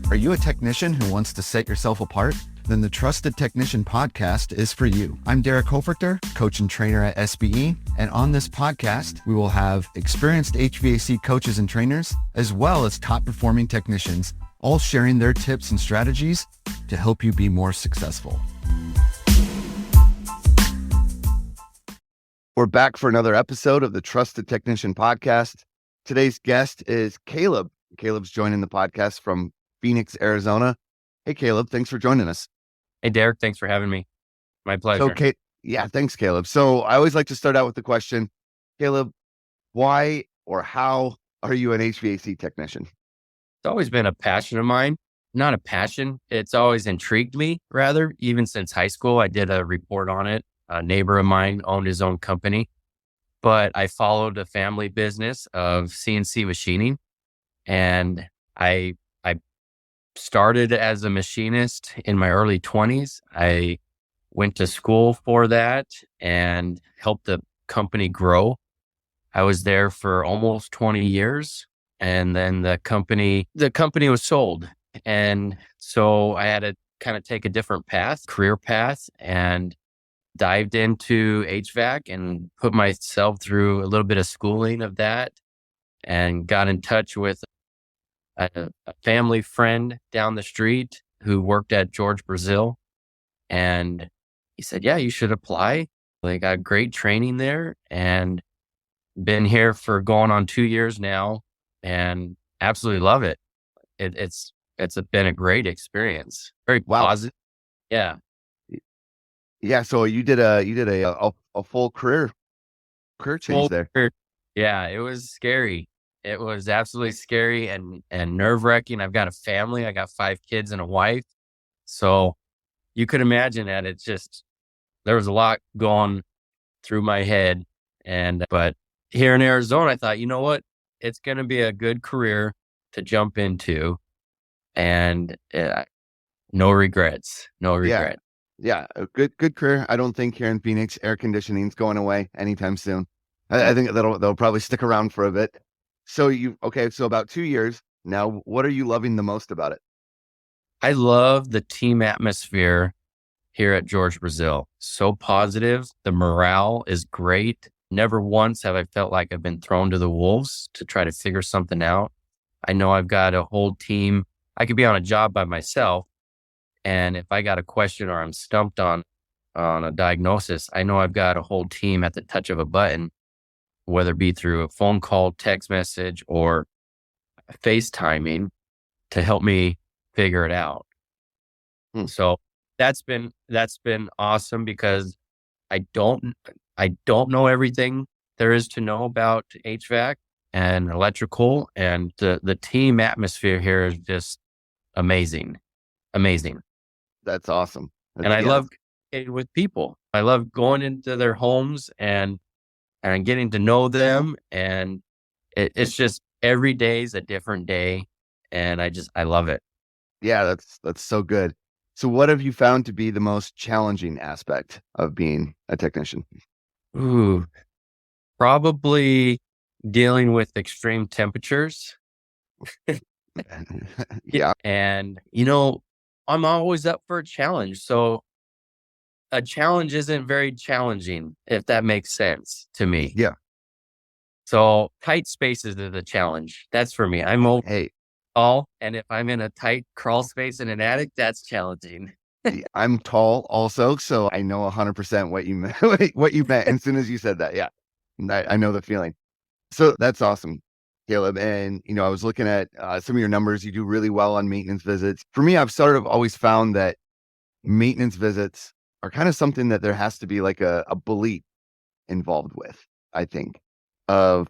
Are you a technician who wants to set yourself apart? Then the Trusted Technician podcast is for you. I'm Derek Hoferter, coach and trainer at SBE. And on this podcast, we will have experienced HVAC coaches and trainers, as well as top performing technicians, all sharing their tips and strategies to help you be more successful. We're back for another episode of the Trusted Technician podcast. Today's guest is Caleb. Caleb's joining the podcast from Phoenix, Arizona. Hey, Caleb, thanks for joining us. Hey, Derek, thanks for having me. My pleasure. Yeah, thanks, Caleb. So I always like to start out with the question, Caleb, why or how are you an HVAC technician? It's always been a passion of mine. Not a passion. It's always intrigued me, rather. Even since high school, I did a report on it. A neighbor of mine owned his own company, but I followed a family business of CNC machining. And I started as a machinist in my early 20s. I went to school for that and helped the company grow. I was there for almost 20 years. And then the company was sold. And so I had to kind of take a different career path, and dived into HVAC and put myself through a little bit of schooling of that, and got in touch with a family friend down the street who worked at George Brazil. And he said, yeah, you should apply. They got great training there, and been here for going on 2 years now, and absolutely love it. It's been a great experience. Very positive. Yeah. Yeah. So you did a full career change there. Yeah. It was scary. It was absolutely scary and nerve wracking. I've got a family. I got 5 kids and a wife. So you could imagine that there was a lot going through my head. But here in Arizona, I thought, you know what? It's going to be a good career to jump into, and no regrets. Yeah. A good career. I don't think here in Phoenix, air conditioning is going away anytime soon. I think they'll probably stick around for a bit. So so about 2 years now, what are you loving the most about it? I love the team atmosphere here at George Brazil. So positive. The morale is great. Never once have I felt like I've been thrown to the wolves to try to figure something out. I know I've got a whole team. I could be on a job by myself, and if I got a question or I'm stumped on a diagnosis, I know I've got a whole team at the touch of a button, whether it be through a phone call, text message, or FaceTiming, to help me figure it out. So that's been awesome, because I don't know everything there is to know about HVAC and electrical, and the team atmosphere here is just amazing. That's awesome. I love getting with people. I love going into their homes and getting to know them. And it's just every day is a different day. And I love it. Yeah, that's so good. So what have you found to be the most challenging aspect of being a technician? Ooh, probably dealing with extreme temperatures. Yeah. And, I'm always up for a challenge. So a challenge isn't very challenging, if that makes sense to me. Yeah. So tight spaces are the challenge. That's for me. I'm tall, and if I'm in a tight crawl space in an attic, that's challenging. I'm tall also, so I know 100% what you meant as soon as you said that. Yeah. I know the feeling. So that's awesome, Caleb. And, I was looking at some of your numbers. You do really well on maintenance visits. For me, I've sort of always found that maintenance visits are kind of something that there has to be like a belief involved with, I think, of,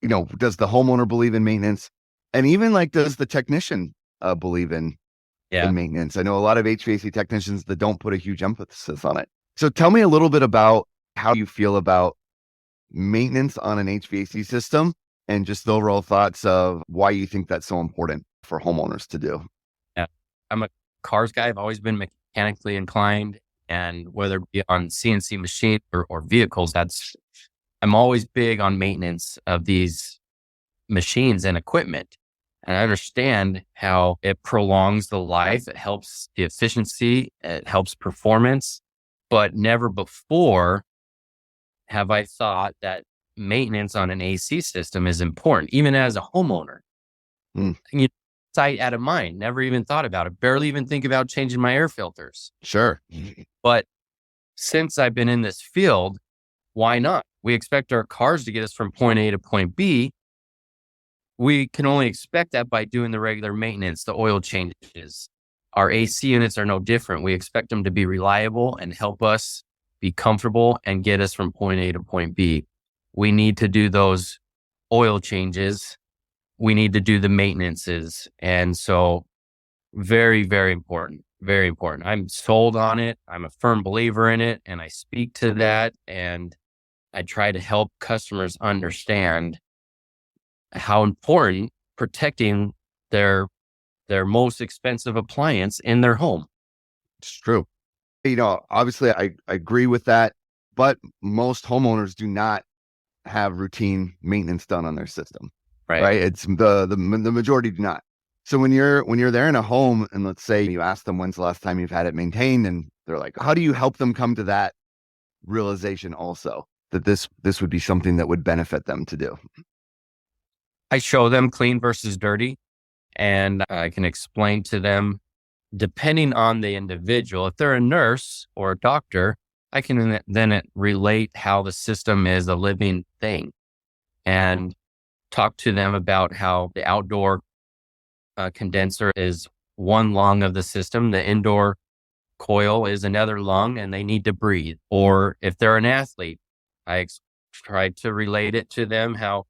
does the homeowner believe in maintenance? And even does the technician believe in maintenance? I know a lot of HVAC technicians that don't put a huge emphasis on it. So tell me a little bit about how you feel about maintenance on an HVAC system, and just the overall thoughts of why you think that's so important for homeowners to do. Yeah. I'm a cars guy. I've always been mechanically inclined, and whether it be on CNC machine or vehicles, I'm always big on maintenance of these machines and equipment. And I understand how it prolongs the life. It helps the efficiency. It helps performance. But never before have I thought that maintenance on an AC system is important, even as a homeowner. Mm, You sight out of mind. Never even thought about it. Barely even think about changing my air filters. sure. But since I've been in this field, why not? We expect our cars to get us from point A to point B. We can only expect that by doing the regular maintenance, the oil changes. Our AC units are no different. We expect them to be reliable and help us be comfortable and get us from point A to point B. We need to do those oil changes. We need to do the maintenances. And so very, very important. Very important. I'm sold on it. I'm a firm believer in it. And I speak to that. And I try to help customers understand how important protecting their most expensive appliance in their home. It's true. Obviously I agree with that, but most homeowners do not have routine maintenance done on their system, Right. right? It's the majority do not. So when you're there in a home and let's say you ask them when's the last time you've had it maintained and they're like, how do you help them come to that realization also that this would be something that would benefit them to do? I show them clean versus dirty, and I can explain to them, depending on the individual. If they're a nurse or a doctor, I can then relate how the system is a living thing and talk to them about how the outdoor condenser is one lung of the system. The indoor coil is another lung and they need to breathe. Or if they're an athlete, I try to relate it to them how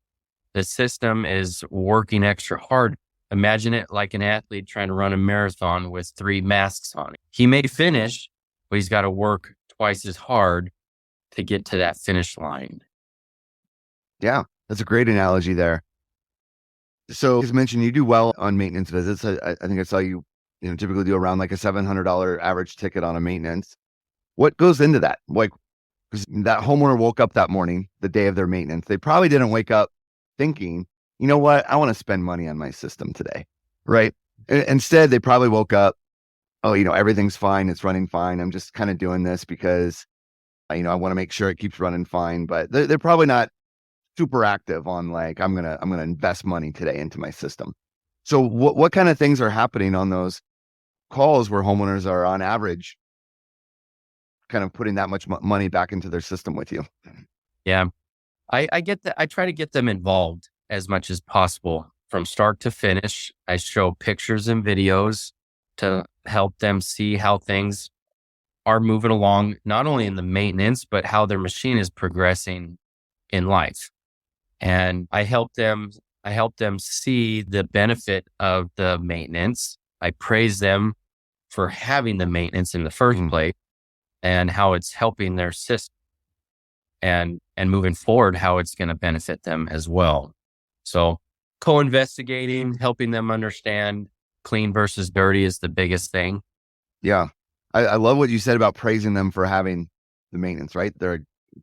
the system is working extra hard. Imagine it like an athlete trying to run a marathon with 3 masks on. He may finish, but he's got to work twice as hard to get to that finish line. Yeah, that's a great analogy there. So as mentioned, you do well on maintenance visits. I think I saw you typically do around like a $700 average ticket on a maintenance. What goes into that? Like, because that homeowner woke up that morning, the day of their maintenance, they probably didn't wake up thinking, you know what, I want to spend money on my system today, right? Instead, they probably woke up, oh, everything's fine. It's running fine. I'm just kind of doing this because, I want to make sure it keeps running fine. But they're probably not super active on like, I'm gonna invest money today into my system. So what kind of things are happening on those calls where homeowners are on average kind of putting that much money back into their system with you? Yeah. I get that. I try to get them involved as much as possible from start to finish. I show pictures and videos to help them see how things are moving along, not only in the maintenance, but how their machine is progressing in life. And I help them see the benefit of the maintenance. I praise them for having the maintenance in the first place and how it's helping their system and moving forward, how it's going to benefit them as well. So co-investigating, helping them understand clean versus dirty is the biggest thing. Yeah. I love what you said about praising them for having the maintenance, right? They're a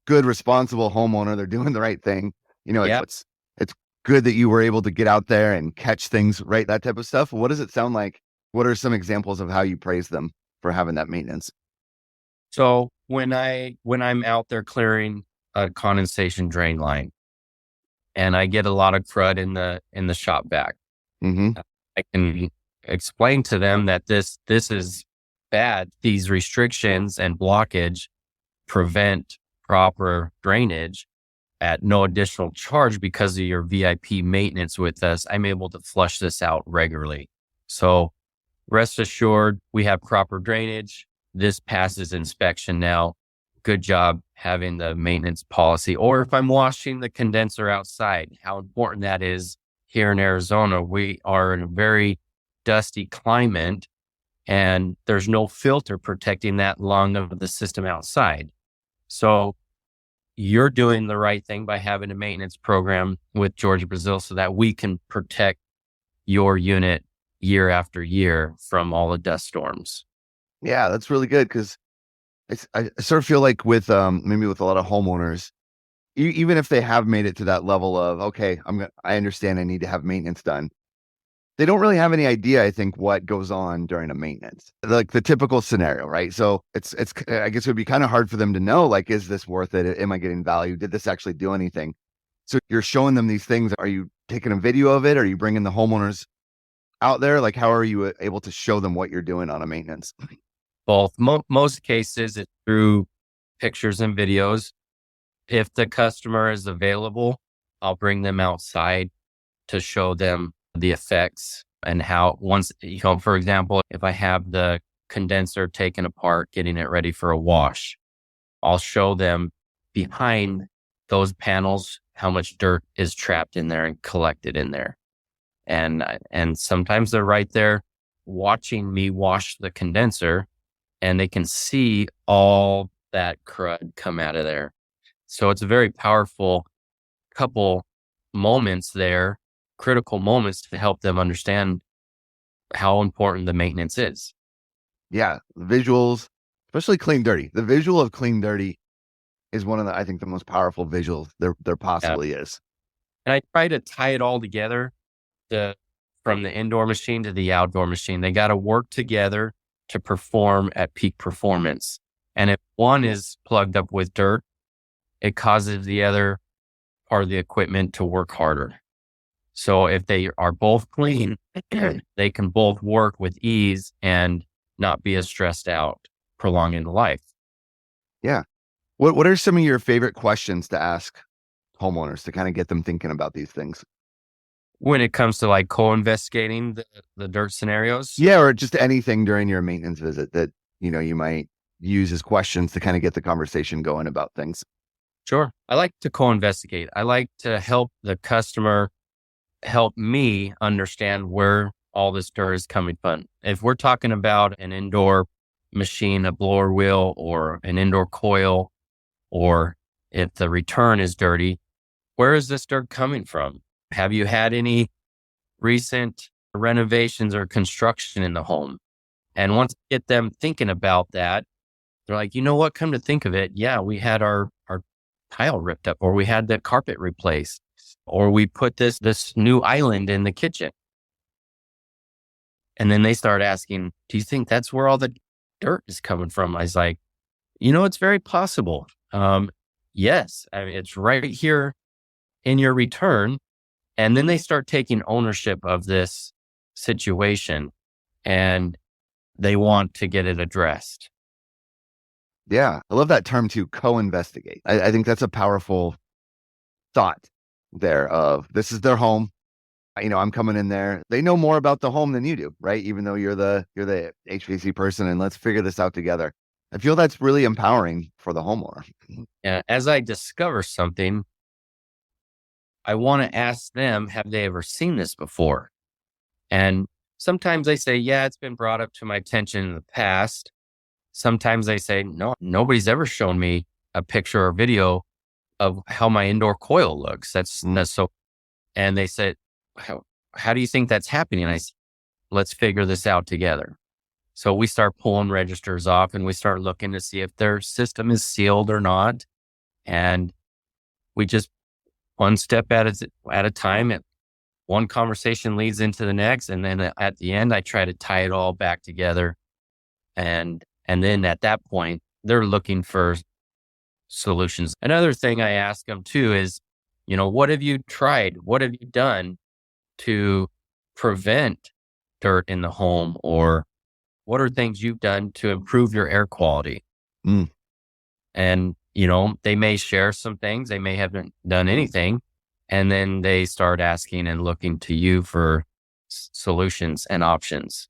good, responsible homeowner. They're doing the right thing. Yep. It's good that you were able to get out there and catch things, right? That type of stuff. What does it sound like? What are some examples of how you praise them for having that maintenance? So when I'm out there clearing a condensation drain line and I get a lot of crud in the shop vac, Mm-hmm. I can explain to them that this is bad. These restrictions and blockage prevent proper drainage at no additional charge because of your VIP maintenance with us. I'm able to flush this out regularly. So rest assured, we have proper drainage. This passes inspection now. Good job having the maintenance policy. Or if I'm washing the condenser outside, how important that is here in Arizona. We are in a very dusty climate and there's no filter protecting that lung of the system outside. So you're doing the right thing by having a maintenance program with Georgia Brazil so that we can protect your unit year after year from all the dust storms. Yeah, that's really good because I sort of feel like with maybe with a lot of homeowners, even if they have made it to that level of okay, I understand I need to have maintenance done. they don't really have any idea, I think, what goes on during a maintenance, like the typical scenario, right? So I guess it would be kind of hard for them to know, like, is this worth it? Am I getting value? Did this actually do anything? So you're showing them these things. Are you taking a video of it? Are you bringing the homeowners out there? Like, how are you able to show them what you're doing on a maintenance? Both. Most cases, it's through pictures and videos. If the customer is available, I'll bring them outside to show them the effects and how once, for example, if I have the condenser taken apart, getting it ready for a wash, I'll show them behind those panels how much dirt is trapped in there and collected in there. And sometimes they're right there watching me wash the condenser and they can see all that crud come out of there. So it's a very powerful couple moments there, critical moments to help them understand how important the maintenance is. Yeah, visuals, especially clean dirty. The visual of clean dirty is one of the, I think, the most powerful visuals there possibly is. And I try to tie it all together from the indoor machine to the outdoor machine. They got to work together to perform at peak performance. And if one is plugged up with dirt, it causes the other part of the equipment to work harder. So if they are both clean, they can both work with ease and not be as stressed out, prolonging the life. Yeah. What are some of your favorite questions to ask homeowners to kind of get them thinking about these things? When it comes to like co-investigating the dirt scenarios? Yeah, or just anything during your maintenance visit that, you might use as questions to kind of get the conversation going about things. Sure. I like to co-investigate. I like to help the customer help me understand where all this dirt is coming from. If we're talking about an indoor machine, a blower wheel, or an indoor coil, or if the return is dirty, where is this dirt coming from? Have you had any recent renovations or construction in the home? And once I get them thinking about that, they're like, you know what? Come to think of it, yeah, we had our tile ripped up, or we had the carpet replaced, or we put this new island in the kitchen. And then they start asking, do you think that's where all the dirt is coming from? I was like, it's very possible. Yes, I mean, it's right here in your return. And then they start taking ownership of this situation and they want to get it addressed. Yeah. I love that term too, co-investigate. I think that's a powerful thought there of this is their home. I'm coming in there. They know more about the home than you do, right? Even though you're the HVAC person, and let's figure this out together. I feel that's really empowering for the homeowner. Yeah. As I discover something, I want to ask them, have they ever seen this before? And sometimes they say, yeah, it's been brought up to my attention in the past. Sometimes they say, no, nobody's ever shown me a picture or video of how my indoor coil looks. That's so. And they said, how do you think that's happening? I said, let's figure this out together. So we start pulling registers off and we start looking to see if their system is sealed or not. And we just one step at a time. One conversation leads into the next. And then at the end, I try to tie it all back together. And then at that point, they're looking for solutions. Another thing I ask them too is, what have you tried? What have you done to prevent dirt in the home? Or what are things you've done to improve your air quality? And, they may share some things. They may haven't done anything. And then they start asking and looking to you for solutions and options.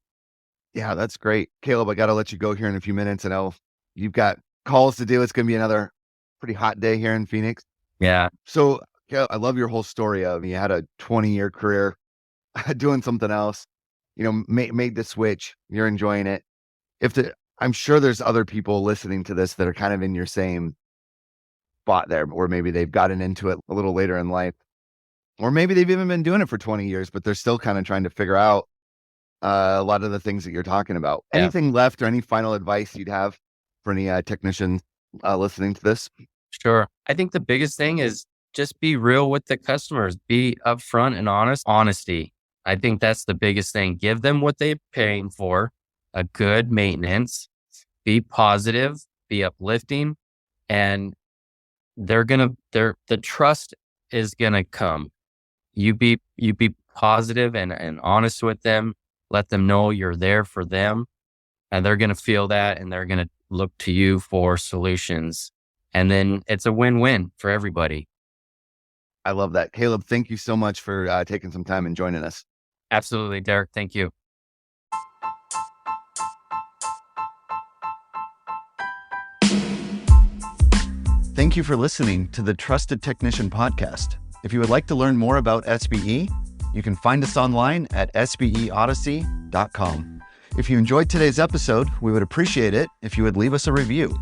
Yeah, that's great. Caleb, I got to let you go here in a few minutes. I know you've got calls to do. It's going to be another pretty hot day here in Phoenix. Yeah. So I love your whole story of you had a 20-year career doing something else, made the switch. You're enjoying it. I'm sure there's other people listening to this that are kind of in your same spot there, or maybe they've gotten into it a little later in life, or maybe they've even been doing it for 20 years, but they're still kind of trying to figure out a lot of the things that you're talking about. Yeah. Anything left or any final advice you'd have for any technicians listening to this? Sure. I think the biggest thing is just be real with the customers, be upfront and honest. Honesty. I think that's the biggest thing. Give them what they're paying for, a good maintenance, be positive, be uplifting, and the trust is gonna come. You be positive and honest with them. Let them know you're there for them, and they're gonna feel that, and they're gonna look to you for solutions. And then it's a win-win for everybody. I love that. Caleb, thank you so much for taking some time and joining us. Absolutely, Derek. Thank you. Thank you for listening to the Trusted Technician Podcast. If you would like to learn more about SBE, you can find us online at sbeodyssey.com. If you enjoyed today's episode, we would appreciate it if you would leave us a review.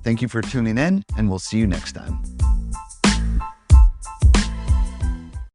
Thank you for tuning in, and we'll see you next time.